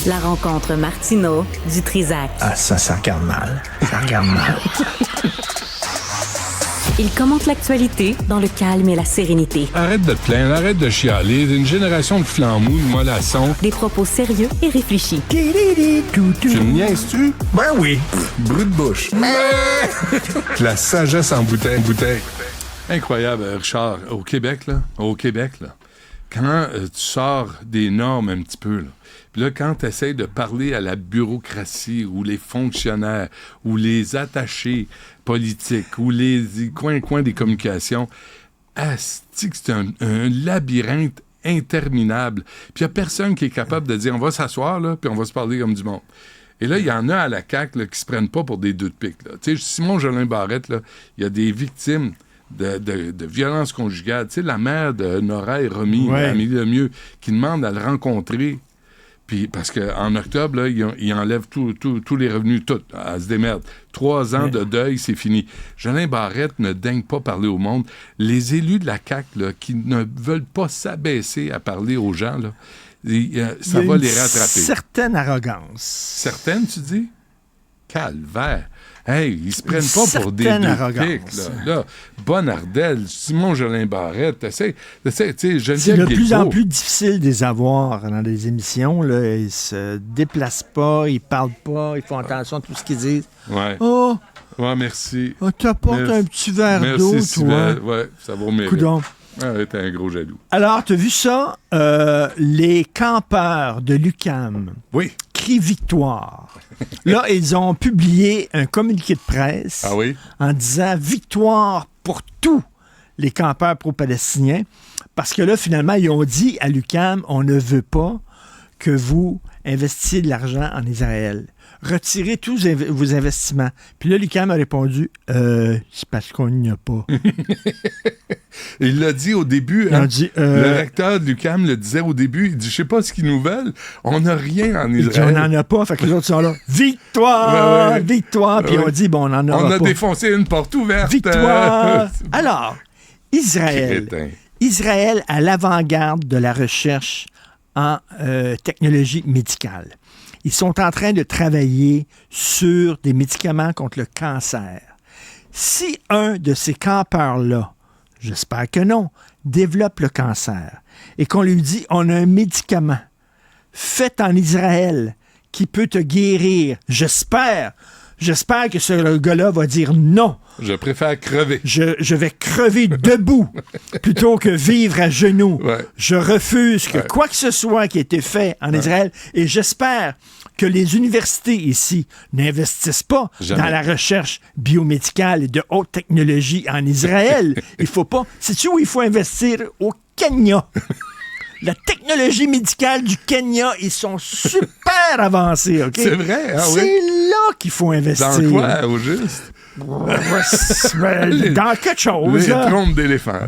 La rencontre Martineau du Trizac. Ah, ça regarde mal. Ça regarde mal. Il commente l'actualité dans le calme et la sérénité. Arrête de te plaindre, arrête de chialer. Une génération de flambous, de mollassons. Des propos sérieux et réfléchis. Tu me niaises-tu? Ben oui. Brut de bouche. La sagesse en bouteille. Incroyable, Richard. Au Québec, là, quand tu sors des normes un petit peu, là, puis là, quand tu essaies de parler à la bureaucratie ou les fonctionnaires ou les attachés politiques ou les coins des communications, asti que c'est un labyrinthe interminable. Puis il n'y a personne qui est capable de dire « on va s'asseoir, là, puis on va se parler comme du monde ». Et là, il y en a à la CAQ là, qui se prennent pas pour des deux de pique. Tu sais, Simon Jolin Barrette, il y a des victimes de violences conjugales. Tu sais, la mère de Nora et Romy, Amélie Lemieux, qui demande à le rencontrer. Puis, parce qu'en octobre, là, il enlève tous les revenus, tout. Elle se démerde. 3 ans de deuil, c'est fini. Jolin Barrette ne daigne pas parler au monde. Les élus de la CAQ, là, qui ne veulent pas s'abaisser à parler aux gens, là, ça va les rattraper. Certaine arrogance. Certaines, tu dis? Calvaire. Hey, ils se prennent pas pour des deux-piques, là. Bonardel, Simon Jolin Barrette, t'essaies, tu sais, Geneviève C'est de plus Guilbeault. en plus difficile de les avoir dans des émissions, là. Ils se déplacent pas, ils parlent pas, ils font attention à tout ce qu'ils disent. Ouais. Oh, Merci. t'apportes un petit verre d'eau, Merci, toi. Ouais, ça vaut mérite. Coudonc. Ah, t'es un gros jaloux. Alors, t'as vu ça? Les campeurs de l'UQAM Oui. crient victoire. Là, ils ont publié un communiqué de presse Ah oui? en disant victoire pour tous les campeurs pro-palestiniens. Parce que là, finalement, ils ont dit à l'UQAM, on ne veut pas que vous investissiez de l'argent en Israël. Retirez tous vos investissements. Puis là, l'UQAM a répondu, c'est parce qu'on n'y a pas. Il l'a dit au début. Ils ont Hein? dit, Le recteur de l'UQAM le disait au début. Il dit, je sais pas ce qu'ils nous veulent. On n'a rien en il dit, Israël. on n'en a pas. Fait que les autres sont là. Victoire! Ouais. Victoire! Puis on dit, bon, on n'en aura On a pas. défoncé une porte ouverte. Victoire! Alors, Israël. Crétin. Israël à l'avant-garde de la recherche en technologie médicale. Ils sont en train de travailler sur des médicaments contre le cancer. Si un de ces campeurs-là, j'espère que non, développe le cancer et qu'on lui dit on a un médicament fait en Israël qui peut te guérir, j'espère que ce gars-là va dire non. Je préfère crever. Je vais crever debout plutôt que vivre à genoux. Ouais. Je refuse que quoi que ce soit qui ait été fait en Israël, et j'espère que les universités ici n'investissent pas Jamais. dans la recherche biomédicale et de haute technologie en Israël. Il faut pas. Sais-tu où il faut investir? Au Kenya. La technologie médicale du Kenya, ils sont super avancés, OK? C'est vrai, ah oui? C'est là qu'il faut investir. Dans quoi, au juste? Dans quelque chose. Les là. trompes d'éléphant.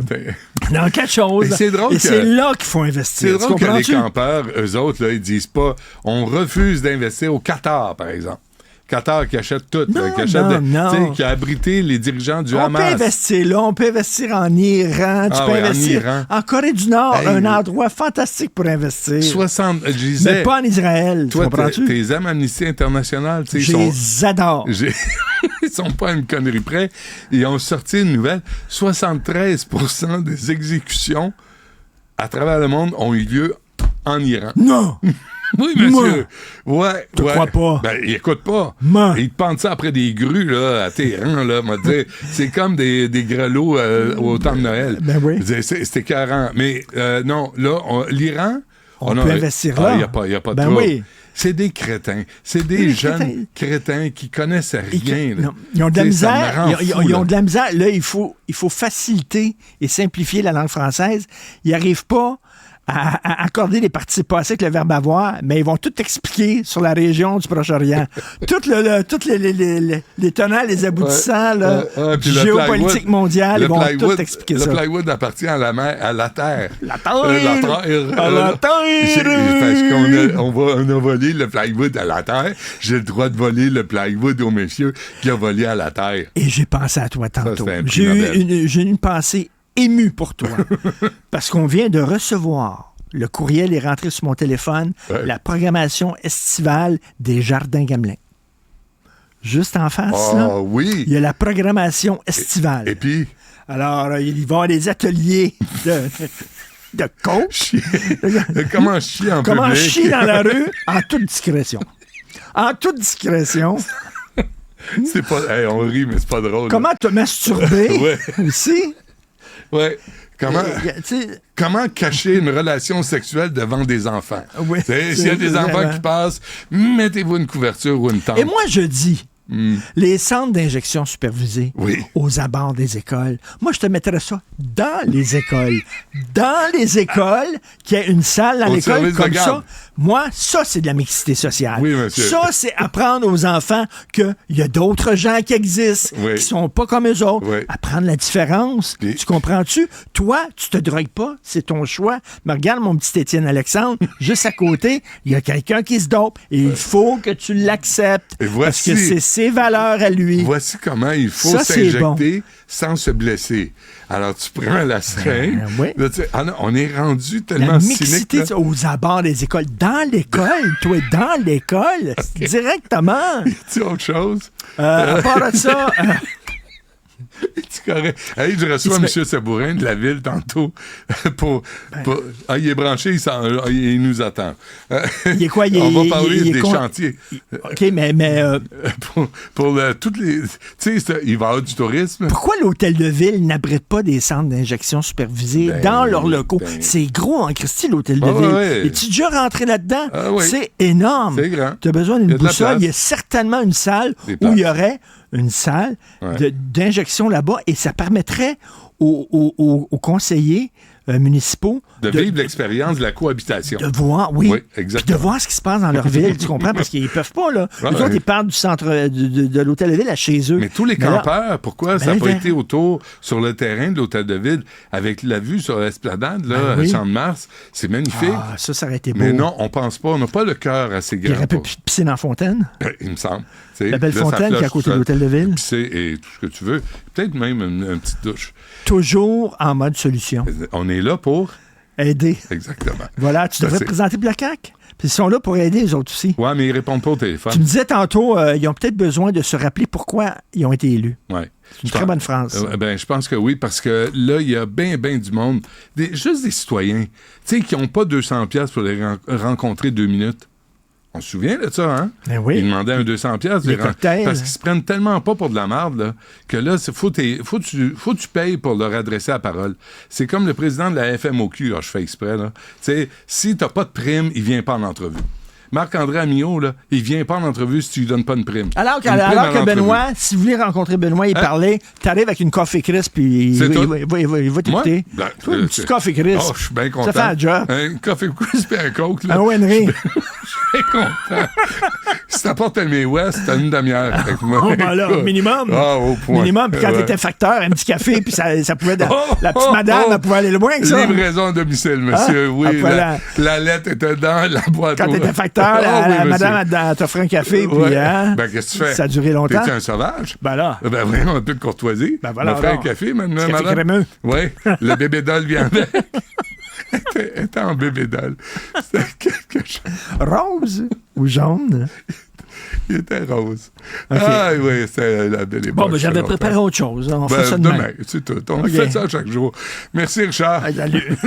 Dans quelque chose. Et c'est drôle Et que- c'est là qu'il faut investir. C'est drôle Tu que les comprends-tu? campeurs, eux autres, là, ils disent pas on refuse d'investir au Qatar, par exemple. Qatar qui achète tout, Non, là, qui achète non. tu sais, qui a abrité les dirigeants du On Hamas. peut investir là, on peut investir en Iran, tu Ah peux ouais, en investir Iran. en Corée du Nord, Hey, un endroit fantastique pour investir. 60, je Mais disais, pas en Israël, tu toi, comprends-tu? tes amis Amnesty International, tu sais, Je les adore. ils sont pas à une connerie près. Ils ont sorti une nouvelle. 73% des exécutions à travers le monde ont eu lieu en Iran. Non! Oui, monsieur. Ouais. Tu crois pas? Ben, il écoute pas. Moi. Ils te pendent ça après des grues, là, à Téhéran, là. M'a dit, c'est comme des grelots au temps de Noël. Ben oui. Je disais, c'est écœurant. Mais non, là, l'Iran... On peut investir là. Il n'y a pas de Ben trouble. oui. C'est des crétins. C'est des jeunes crétins qui connaissent rien. Là. Non, ils ont de la Tu sais, ça me misère. rend Ils fou, ont là. de la misère. Là, il faut faciliter et simplifier la langue française. Ils n'arrivent pas à accorder les participes passés avec le verbe avoir, mais ils vont tout expliquer sur la région du Proche-Orient. Toutes les tenants, les aboutissants là, puis du le géopolitique plywood- mondial, le ils vont plywood- tout expliquer le ça. plywood appartient à la terre. La terre! À la terre! Parce qu'on a volé le plywood à la terre. J'ai le droit de voler le plywood au monsieur qui a volé à la terre. Et j'ai pensé à toi tantôt. c'était un prix Nobel. J'ai eu une pensée émue pour toi. Parce qu'on vient de recevoir le courriel est rentré sur mon téléphone, la programmation estivale des Jardins Gamelin. Juste en face, là, oui. il y a la programmation estivale. Et puis? Alors, il va y avoir des ateliers de coach. Comment chier en Comment public? chier dans la rue en toute discrétion. En toute discrétion. C'est pas... Hey, on rit, mais c'est pas drôle. Comment te masturber Ouais. aussi. Ouais. Comment cacher une relation sexuelle devant des enfants? Oui, S'il y a des enfants qui passent, mettez-vous une couverture ou une tente. Et moi, je dis, les centres d'injection supervisés aux abords des écoles, moi, je te mettrais ça dans les écoles. Dans les écoles, qu'il y ait une salle dans l'école comme ça. Moi, ça, c'est de la mixité sociale. Oui, monsieur. Ça, c'est apprendre aux enfants qu'il y a d'autres gens qui existent, qui sont pas comme eux autres. Apprendre la différence. Puis, tu comprends-tu? Toi, tu te drogues pas, c'est ton choix. Mais regarde mon petit Étienne Alexandre, juste à côté, il y a quelqu'un qui se dope et il faut que tu l'acceptes. Parce que c'est ses valeurs à lui. Voici comment il faut s'injecter sans se blesser. Alors, tu prends la seringue. Là, on est rendu tellement cynique. La mixité aux abords des écoles. Dans l'école, toi, dans l'école, directement. Y a autre chose? À part de ça... C'est correct. Hey, je reçois M. Sabourin de la ville tantôt. Il est branché, il nous attend. Il est quoi? On va parler des chantiers. OK, mais pour toutes les... Tu sais, il va y avoir du tourisme. Pourquoi l'hôtel de ville n'abrite pas des centres d'injection supervisés dans leurs locaux? C'est gros en Christie, l'hôtel de ville. Es-tu déjà rentré là-dedans? C'est énorme. C'est grand. Tu as besoin d'une boussole. Il y a certainement une salle où il y aurait une salle d'injection là-bas et ça permettrait aux conseillers municipaux de vivre l'expérience de la cohabitation. De voir, de voir ce qui se passe dans leur ville, tu comprends? Parce qu'ils peuvent pas, là. Eux autres, ils partent du centre de l'hôtel de ville à chez eux. Mais tous les campeurs, pourquoi ça n'a pas été autour sur le terrain de l'hôtel de ville avec la vue sur l'esplanade, là, Champ de Mars? C'est magnifique. Ça aurait été beau. Mais non, on pense pas. On n'a pas le cœur assez grand. Il aurait pu pisser dans la fontaine. Il me semble. La belle fontaine qui est à côté de l'hôtel de ville. Et tout ce que tu veux. Peut-être même une petite douche. Toujours en mode solution. On est là pour... aider. Exactement. Voilà, tu devrais te présenter pour la CAQ. Puis ils sont là pour aider, les autres aussi. Oui, mais ils répondent pas au téléphone. Tu me disais tantôt, ils ont peut-être besoin de se rappeler pourquoi ils ont été élus. Oui. C'est une très bonne phrase. Je pense que oui, parce que là, il y a bien du monde. Juste des citoyens, tu sais, qui n'ont pas 200$ pour les rencontrer 2 minutes. On se souvient de ça, hein? Ben oui. Ils demandaient un 200$ parce qu'ils se prennent tellement pas pour de la merde là, que là, faut que tu payes pour leur adresser la parole. C'est comme le président de la FMOQ, là, je fais exprès. Là. Si t'as pas de prime, il vient pas en entrevue. Marc-André Amiot, là, il vient pas en entrevue si tu lui donnes pas une prime. Alors que Benoît, si vous voulez rencontrer Benoît et parler, t'arrives avec une coffee crisp puis il va t'éciter. Toi, une petite coffee crisp. Oh, je suis bien content. Ça fait un job. Un coffee crisp et un coke. Là. Un Wenry. Je suis bien content. Si t'apportes un May West, t'as une demi-heure avec moi. Oh, ben là, minimum. Au point. Minimum. Puis quand t'étais facteur, un petit café, puis ça pouvait... la petite madame, elle pouvait aller loin que ça. Livraison à domicile, monsieur. Oui, la lettre était dans la boîte. Quand t'étais facteur, la madame, elle t'offrait un café, puis qu'est-ce que tu fais? Ça a duré longtemps. T'es un sauvage? Ben là. Ben vraiment, un peu de courtoisie. Ben voilà. On fait un café, maintenant, madame. Café crémeux. Oui, le bébé doll vient avec. Elle était en bébé doll. C'était quelque chose. Rose ou jaune? Il était rose. Okay. Ah oui, c'est la belle époque. Bon, ben j'avais préparé autre chose. On fait ça demain. C'est tout. On fait ça chaque jour. Merci, Richard. Salut.